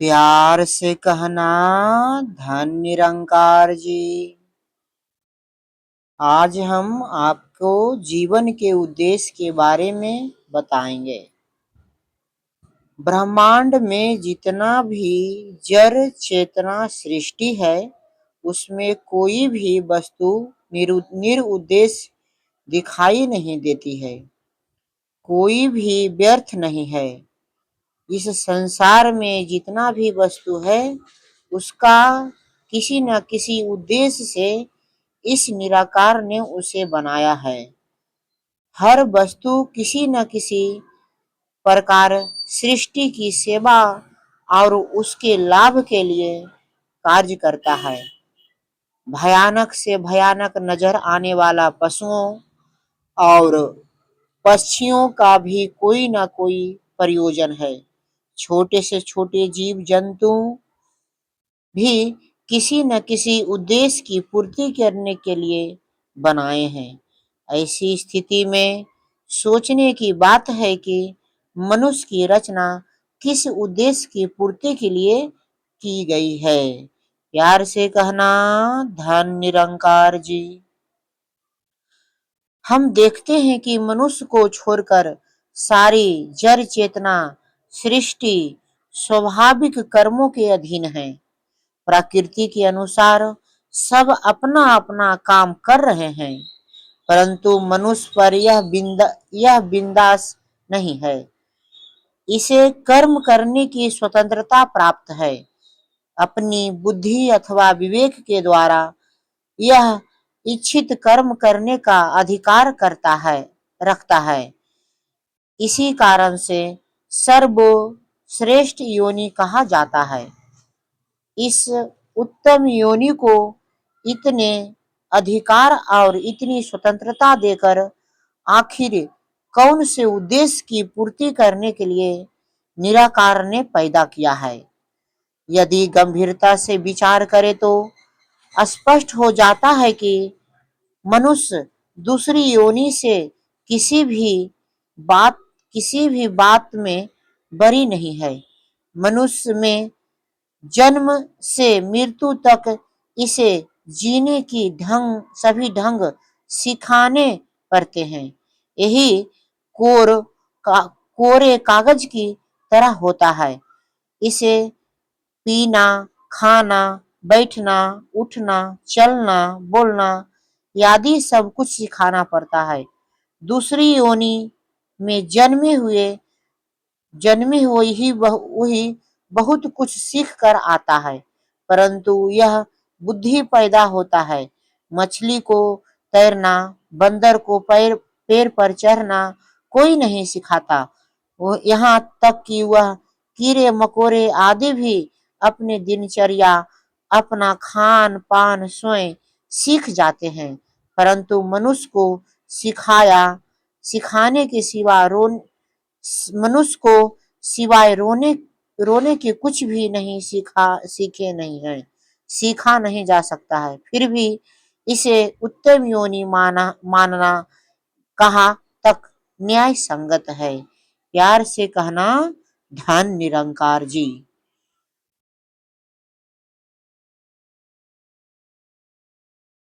प्यार से कहना धन निरंकार जी। आज हम आपको जीवन के उद्देश्य के बारे में बताएंगे। ब्रह्मांड में जितना भी जड़ चेतना सृष्टि है, उसमें कोई भी वस्तु निरुद्देश्य दिखाई नहीं देती है। कोई भी व्यर्थ नहीं है। इस संसार में जितना भी वस्तु है, उसका किसी न किसी उद्देश्य से इस निराकार ने उसे बनाया है। हर वस्तु किसी न किसी प्रकार सृष्टि की सेवा और उसके लाभ के लिए कार्य करता है। भयानक से भयानक नजर आने वाला पशुओं और पक्षियों का भी कोई न कोई प्रयोजन है। छोटे से छोटे जीव जंतु भी किसी न किसी उद्देश्य की पूर्ति करने के लिए बनाए हैं। ऐसी स्थिति में सोचने की बात है कि मनुष्य की रचना किस उद्देश्य की पूर्ति के लिए की गई है। प्यार से कहना धन निरंकार जी। हम देखते हैं कि मनुष्य को छोड़कर सारी जड़ चेतना सृष्टि स्वाभाविक कर्मों के अधीन है। प्रकृति के अनुसार सब अपना अपना काम कर रहे हैं, परंतु मनुष्य पर यह बिंदास नहीं है। इसे कर्म करने की स्वतंत्रता प्राप्त है। अपनी बुद्धि अथवा विवेक के द्वारा यह इच्छित कर्म करने का अधिकार रखता है। इसी कारण से सर्वश्रेष्ठ योनि कहा जाता है। इस उत्तम योनि को इतने अधिकार और इतनी स्वतंत्रता देकर आखिर कौन से उद्देश्य की पूर्ति करने के लिए निराकार ने पैदा किया है। यदि गंभीरता से विचार करें तो स्पष्ट हो जाता है कि मनुष्य दूसरी योनि से किसी भी बात किसी भी बात में बरी नहीं है। मनुष्य में जन्म से मृत्यु तक इसे जीने की सभी ढंग सिखाने पड़ते हैं। यही कोरे कागज की तरह होता है। इसे पीना, खाना, बैठना, उठना, चलना, बोलना आदि सब कुछ सिखाना पड़ता है। दूसरी योनि में जन्मे हुए ही वही बहुत कुछ सीख कर आता है, परंतु यह बुद्धि पैदा होता है। मछली को तैरना, बंदर को पेड़ पर चढ़ना कोई नहीं सिखाता। वो यहाँ तक कि वह कीड़े मकोड़े आदि भी अपने दिनचर्या, अपना खान पान स्वयं सीख जाते हैं, परंतु मनुष्य को सिखाने के सिवा मनुष्य को सिवाय रोने के कुछ भी नहीं सीखे नहीं है, सीखा नहीं जा सकता है। फिर भी इसे उत्तम योनि मानना कहा तक न्याय संगत है। प्यार से कहना धन निरंकार जी।